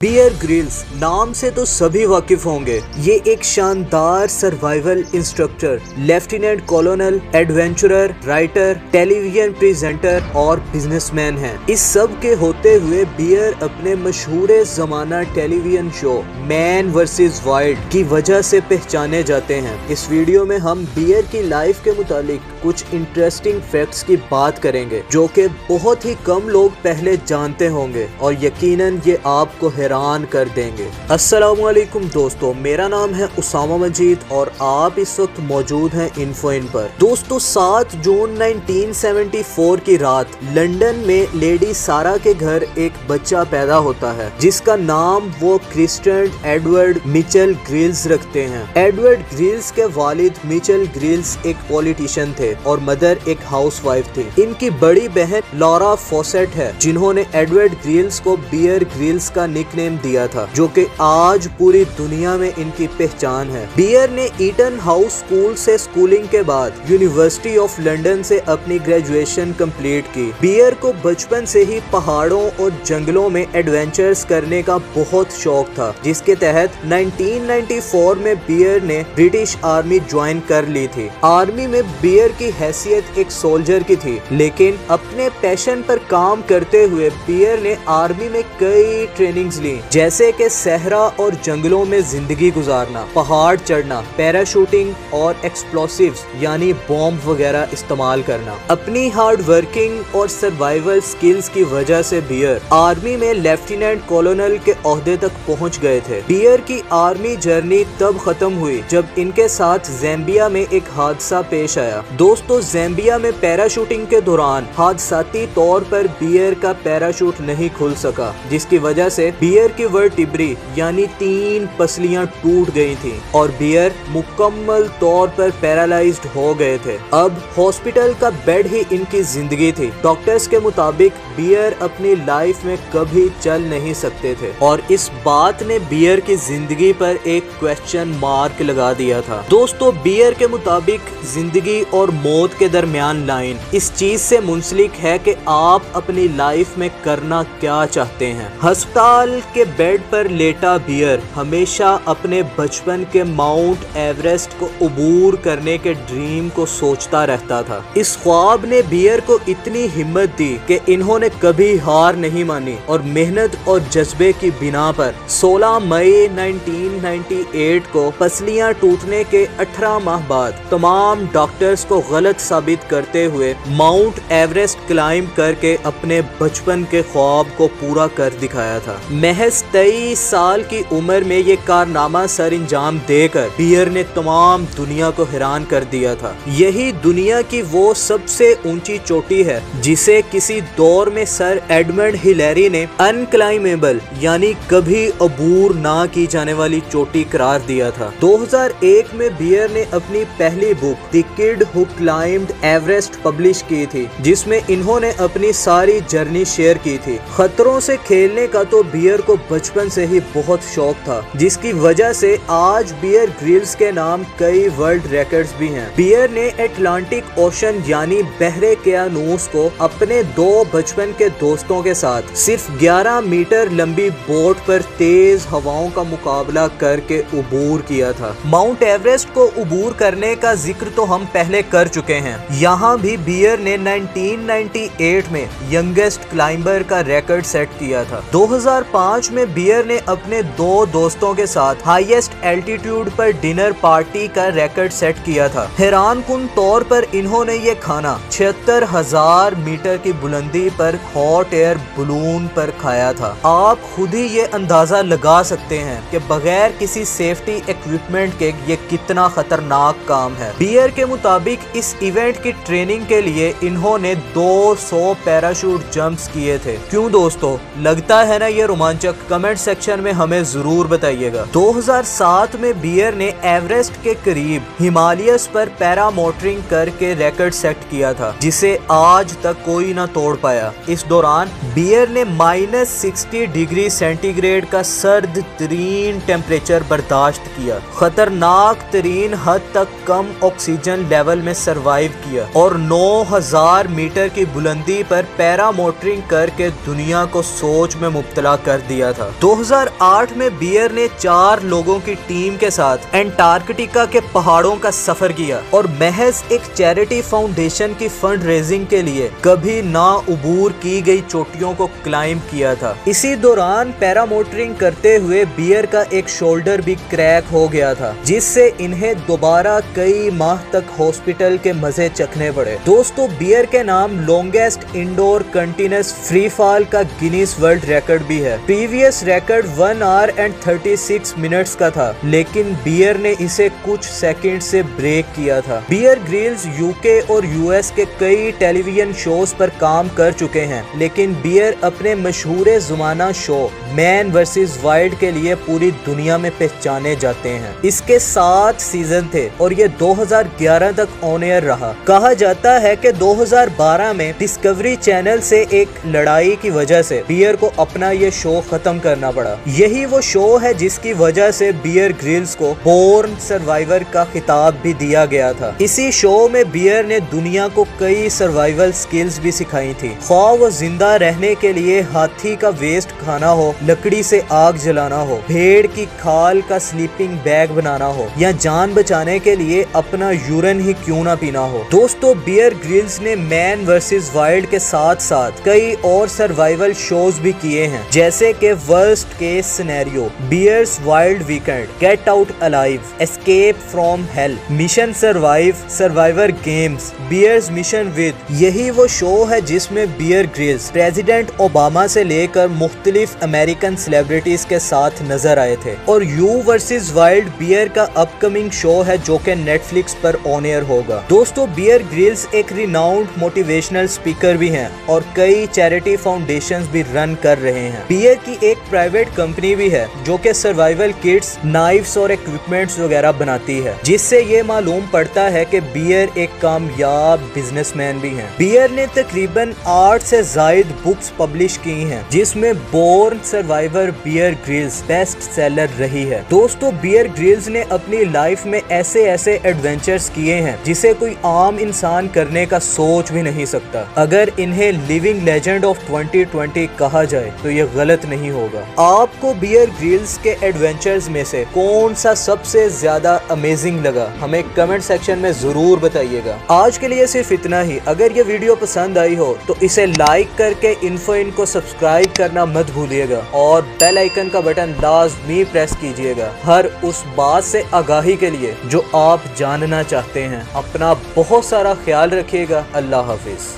Bear Grylls नाम से तो सभी वाकिफ होंगे। ये एक शानदार survival instructor, lieutenant कॉलोनल, adventurer, writer, television presenter और बिजनेसमैन हैं। इस सब के होते हुए बियर अपने मशहूर जमाना television show man versus wild की वजह से पहचाने जाते हैं। इस वीडियो में हम बियर की लाइफ के मुतालिक कुछ इंटरेस्टिंग फैक्ट्स की बात करेंगे जो कि बहुत ही कम लोग पहले जानते होंगे और यकीनन ये आपको हैरान कर देंगे। अस्सलामुअलैकुम दोस्तों, मेरा नाम है उसामा मजीद और आप इस वक्त मौजूद हैं इन्फो इन पर। दोस्तों 7 जून 1974 की रात लंदन में लेडी सारा के घर एक बच्चा पैदा होता है जिसका नाम वो क्रिस्टियन एडवर्ड मिचेल ग्रिल्स रखते हैं। एडवर्ड ग्रिल्स के वालिद मिचेल ग्रिल्स एक पॉलिटिशियन थे और मदर एक हाउसवाइफ थी। इनकी बड़ी बहन लॉरा फॉसेट है जिन्होंने एडवर्ड ग्रिल्स को बियर ग्रिल्स का निकनेम दिया था जो कि आज पूरी दुनिया में इनकी पहचान है। बियर ने ईटन हाउस स्कूल से स्कूलिंग के बाद यूनिवर्सिटी ऑफ लंदन से अपनी ग्रेजुएशन कंप्लीट की। बियर को बचपन से ही पहाड़ों और जंगलों में एडवेंचर्स करने का बहुत शौक था जिसके तहत 1994 में बियर ने ब्रिटिश आर्मी ज्वाइन कर ली थी। आर्मी में बियर की हैसियत एक सोल्जर की थी, लेकिन अपने पैशन पर काम करते हुए बियर ने आर्मी में कई ट्रेनिंग्स ली, जैसे कि सहरा और जंगलों में जिंदगी गुजारना, पहाड़ चढ़ना, पैराशूटिंग और एक्सप्लोसिव्स यानी बॉम्ब वगैरह इस्तेमाल करना। अपनी हार्ड वर्किंग और सर्वाइवल स्किल्स की वजह से बियर आर्मी में लेफ्टिनेंट कॉलोनल के ओहदे तक पहुंच गए थे। बियर की आर्मी जर्नी तब खत्म हुई जब इनके साथ ज़ैम्बिया में एक हादसा पेश आया। दोस्तों ज़ैम्बिया में पैराशूटिंग के दौरान हादसाती तौर पर बियर का पैराशूट नहीं खुल सका, जिसकी वजह से बियर की वर्टिब्री यानी 3 पसलियां टूट गई थी और बियर मुकम्मल तौर पर पैरालाइज्ड हो गए थे। अब हॉस्पिटल का बेड ही इनकी जिंदगी थी। डॉक्टर्स के मुताबिक बियर अपनी लाइफ में कभी चल नहीं सकते थे और इस बात ने बियर की जिंदगी पर एक क्वेश्चन मार्क लगा दिया था। दोस्तों बियर के मुताबिक जिंदगी और मौत के दरमियान लाइन इस चीज से मुंसलिक है कि आप अपनी लाइफ में करना क्या चाहते हैं। अस्पताल के बेड पर लेटा बियर हमेशा अपने बचपन के माउंट एवरेस्ट को अबूर करने के ड्रीम को सोचता रहता था। इस ख्वाब ने बियर को इतनी हिम्मत दी कि इन्होंने कभी हार नहीं मानी और मेहनत और जज्बे की बिना पर 16 मई 1998 को पसलियां टूटने के 18 माह बाद तमाम डॉक्टर्स को गलत साबित करते हुए माउंट एवरेस्ट क्लाइंब करके अपने बचपन के ख्वाब को पूरा कर दिखाया था। महज 23 साल की उम्र में ये कारनामा सर अंजाम देकर बियर ने तमाम दुनिया को हैरान कर दिया था। यही दुनिया की वो सबसे ऊंची चोटी है जिसे किसी दौर में सर एडमंड हिलेरी ने अनक्लाइमेबल यानी कभी अबूर ना की जाने वाली चोटी करार दिया था। 2001 में बियर ने अपनी पहली book the kid who climbed Everest publish की थी, जिसमें इन्होंने अपनी सारी जर्नी शेयर की थी। खतरों से खेलने का तो बियर को बचपन से ही बहुत शौक था, जिसकी वजह से आज बियर ग्रिल्स के नाम कई वर्ल्ड रिकॉर्ड्स भी हैं। बियर ने अटलांटिक ओशन यानी बहरे कियानूस को अपने 2 बचपन के दोस्तों के साथ सिर्फ 11 मीटर लंबी बोट पर तेज हवाओं का मुकाबला करके अबूर किया था। माउंट एवरेस्ट को अबूर करने का जिक्र तो हम पहले कर चुके हैं। यहाँ भी बियर ने 1998 में यंगेस्ट क्लाइंबर का रिकॉर्ड सेट किया था। 2005 में बियर ने अपने 2 दोस्तों के साथ हाईएस्ट एल्टीट्यूड पर डिनर पार्टी का रिकॉर्ड सेट किया था। हैरानकुन तौर पर इन्होंने ये खाना 76,000 मीटर की बुलंदी पर हॉट एयर बलून पर खाया था। आप खुद ही ये अंदाजा लगा सकते हैं कि बगैर किसी सेफ्टी इक्विपमेंट के ये कितना खतरनाक काम है। बियर के मुताबिक इस इवेंट की ट्रेनिंग के लिए इन्होंने 200 पैराशूट जंप्स किए थे। क्यों दोस्तों, लगता है ना ये रोमांचक? कमेंट सेक्शन में हमें जरूर बताइएगा। 2007 में बियर ने एवरेस्ट के करीब हिमालयस पर पैरामोटरिंग करके रिकॉर्ड सेट किया था, जिसे आज तक कोई ना तोड़ पाया। इस दौरान बियर ने -60 डिग्री सेंटीग्रेड का सर्द तरीन टेम्परेचर बर्दाश्त किया, खतरनाक तरीन हद तक कम ऑक्सीजन लेवल में सरवाइव किया और 9000 मीटर की बुलंदी पर पैरामोटरिंग करके दुनिया को सोच में मुब्तला कर दिया था। 2008 में बियर ने 4 लोगों की टीम के साथ एंटार्कटिका के पहाड़ों का सफर किया और महज एक चैरिटी फाउंडेशन की फंड रेजिंग के लिए कभी ना उबूर की गई चोटियों को क्लाइंब किया था। इसी दौरान पैरामोटरिंग करते हुए बियर का एक शोल्डर भी क्रैक हो गया था, जिससे इन्हें दोबारा कई माह तक हॉस्पिटल के मजे चखने पड़े। दोस्तों, बियर के नाम longest indoor continuous free fall का गिनीज वर्ल्ड रिकॉर्ड भी है। Previous record 1 our and 36 minutes का था, लेकिन बियर ने इसे कुछ सेकंड से ब्रेक किया था। बियर ग्रिल्स यूके और यूएस के कई टेलीविजन शोज पर काम कर चुके हैं, लेकिन बियर अपने मशहूर Jumana show man versus wild के लिए पूरी दुनिया में पहचाने जाते हैं। इसके 7 सीजन थे और ये 2011 तक ऑन एयर रहा। कहा जाता है कि 2012 में डिस्कवरी चैनल से एक लड़ाई की वजह से बियर को अपना ये शो खत्म करना पड़ा। यही वो शो है जिसकी वजह से बियर ग्रिल्स को बोर्न सर्वाइवर का खिताब भी दिया गया था। इसी शो में बियर ने दुनिया को कई सर्वाइवल स्किल्स भी सिखाई थी, ख्वाह वो जिंदा रहने के लिए हाथी का वेस्ट खाना हो, लकड़ी से आग जलाना हो, भेड़ की खाल का स्लीपिंग बैग बनाना हो, या जान बचाने के लिए अपना यूरिन ही क्यों ना पीना हो। दोस्तों, बियर ग्रिल्स ने मैन वर्सेस वाइल्ड के साथ साथ कई और सर्वाइवल शोज भी किए हैं, जैसे कि Worst Case Scenario, Bear's Wild Weekend, Get Out Alive, Escape from Hell, Mission Survive, Survivor Games, Bear's Mission with. यही वो शो है जिसमें बियर ग्रिल्स प्रेसिडेंट ओबामा से लेकर मुख्तलिफ अमेरिकन सेलिब्रिटीज के साथ नजर आए थे। और यू वर्सेस वाइल्ड बियर का अपकमिंग शो है जो कि नेटफ्लिक्स पर ऑन एयर होगा। दोस्तों, बियर ग्रिल्स एक रिनाउंड मोटिवेशनल स्पीकर भी हैं और कई चैरिटी फाउंडेशंस भी रन कर रहे हैं। बियर की एक प्राइवेट कंपनी भी है जो कि सर्वाइवल किट्स, नाइफ्स और इक्विपमेंट्स वगैरह बनाती है, जिससे ये मालूम पड़ता है कि बियर एक कामयाब बिजनेसमैन भी है। बियर ने तकरीबन 8 से ज्यादा बुक्स पब्लिश की हैं, जिसमें Born Survivor Bear Grylls best seller रही है। दोस्तों, बियर ग्रिल्स ने अपनी लाइफ में ऐसे एडवेंचर्स किए हैं जिसे कोई आम इंसान करने का सोच भी नहीं सकता। अगर इन्हें लिविंग लेजेंड ऑफ 2020 कहा जाए तो ये गलत नहीं होगा। आपको बियर ग्रिल्स के एडवेंचर्स में से कौन सा सबसे ज्यादा अमेजिंग लगा, हमें कमेंट सेक्शन में जरूर बताइएगा। आज के लिए सिर्फ इतना ही। अगर ये वीडियो पसंद आई हो तो इसे लाइक करके इन्फो को सब्सक्राइब करना मत भूलिएगा और बेल आइकन का बटन लाजमी प्रेस कीजिएगा हर उस बात से आगाही के लिए जो आप जानना चाहते हैं। अपना बहुत सारा ख्याल रखिएगा। अल्लाह हाफिज।